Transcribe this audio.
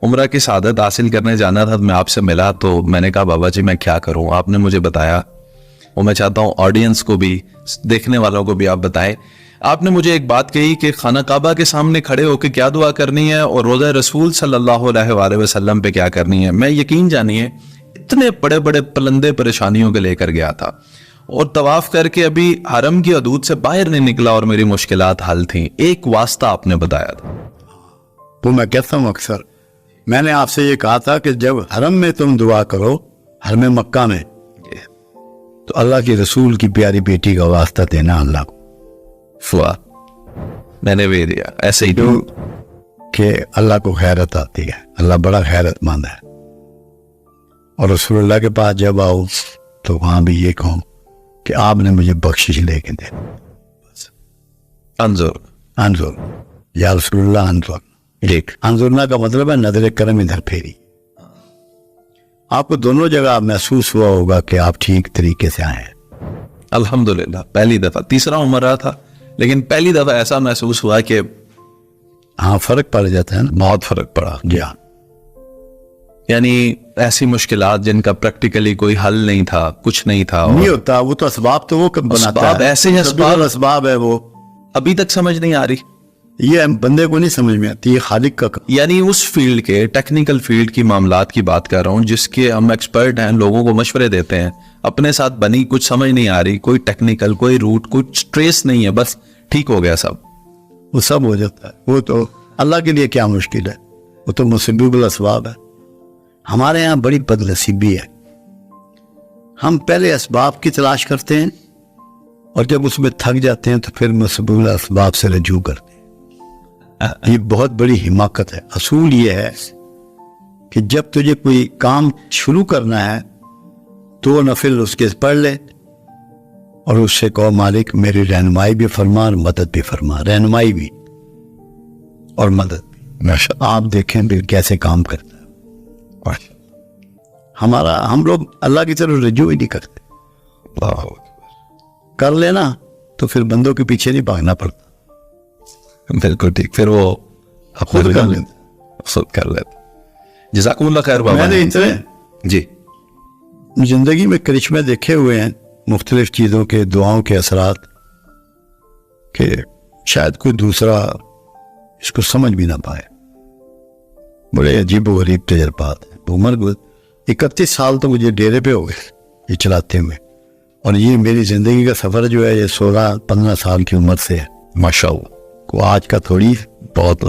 عمرہ کی سعادت حاصل کرنے جانا تھا، میں آپ سے ملا تو میں نے کہا بابا جی میں کیا کروں، آپ نے مجھے بتایا، اور میں چاہتا ہوں آڈینس کو بھی، دیکھنے والوں کو بھی آپ بتائیں. آپ نے مجھے ایک بات کہی کہ خانہ کعبہ کے سامنے کھڑے ہو کے کیا دعا کرنی ہے اور روضہ رسول صلی اللہ علیہ وآلہ وسلم پہ کیا کرنی ہے. میں یقین جانیے اتنے بڑے بڑے پلندے پریشانیوں کے لے کر گیا تھا، اور طواف کر کے ابھی حرم کی حدود سے باہر نہیں نکلا اور میری مشکلات حل تھیں. ایک واسطہ آپ نے بتایا تھا. وہ میں کہتا ہوں اکثر، میں نے آپ سے یہ کہا تھا کہ جب حرم میں تم دعا کرو، حرم مکہ میں، تو اللہ کے رسول کی پیاری بیٹی کا واسطہ دینا اللہ کو. فوا میں نے بھی دیا ایسے ہی کہ اللہ کو خیرت آتی ہے، اللہ بڑا خیرت مند ہے. اور رسول اللہ کے پاس جب آؤ تو وہاں بھی یہ کہوں کہ آپ نے مجھے بخشش لے کے دے. انظر یا رسول اللہ انظر. انظرنا کا مطلب ہے نظر کرم ادھر پھیری. آپ کو دونوں جگہ محسوس ہوا ہوگا کہ آپ ٹھیک طریقے سے آئے ہیں. الحمدللہ پہلی دفعہ، تیسرا عمرہ تھا لیکن پہلی دفعہ ایسا محسوس ہوا کہ ہاں فرق پڑ جاتا ہے نا. بہت فرق پڑا. جی ہاں، یعنی ایسی مشکلات جن کا پریکٹیکلی کوئی حل نہیں تھا، کچھ نہیں تھا، نہیں ہوتا. وہ تو اسباب تو وہ بناتا اسباب ہے، ایسے اسباب ہے وہ ابھی تک سمجھ نہیں آ رہی. یہ بندے کو نہیں سمجھ میں آتی، یہ خالق کا یعنی اس فیلڈ کے ٹیکنیکل فیلڈ کی معاملات کی بات کر رہا ہوں جس کے ہم ایکسپرٹ ہیں، لوگوں کو مشورے دیتے ہیں، اپنے ساتھ بنی کچھ سمجھ نہیں آ رہی، کوئی ٹیکنیکل کوئی روٹ کچھ ٹریس نہیں ہے، بس ٹھیک ہو گیا سب. وہ سب ہو جاتا ہے. وہ تو اللہ کے لیے کیا مشکل ہے، وہ تو مسبب الاسباب ہے. ہمارے یہاں بڑی بدنصیبی ہے، ہم پہلے اسباب کی تلاش کرتے ہیں اور جب اس میں تھک جاتے ہیں تو پھر مسبب الاسباب سے رجوع کرتے ہیں. یہ بہت بڑی حماقت ہے. اصول یہ ہے کہ جب تجھے کوئی کام شروع کرنا ہے تو نفل اس کے پڑھ لے اور اس سے کہو مالک میری رہنمائی بھی فرما اور مدد بھی فرما. رہنمائی بھی اور مدد بھی. آپ دیکھیں پھر کیسے کام کرتا ہے. ہم لوگ اللہ کی طرف رجوع ہی نہیں کرتے. کر لینا تو پھر بندوں کے پیچھے نہیں بھاگنا پڑتا. بالکل ٹھیک، پھر وہ خود کر لیتے. خود کر لیتے. جزاکم اللہ خیر بابا. میں نے اتنے جی زندگی میں کرشمے دیکھے ہوئے ہیں مختلف چیزوں کے، دعاؤں کے اثرات، کہ شاید کوئی دوسرا اس کو سمجھ بھی نہ پائے. بڑے عجیب و غریب تجربات ہیں. عمر 31 سال تو مجھے ڈیرے پہ ہو گئے یہ چلاتے ہوئے، اور یہ میری زندگی کا سفر جو ہے یہ 16-15 سال کی عمر سے ہے. ماشاء اللہ. کو آج کا تھوڑی بہت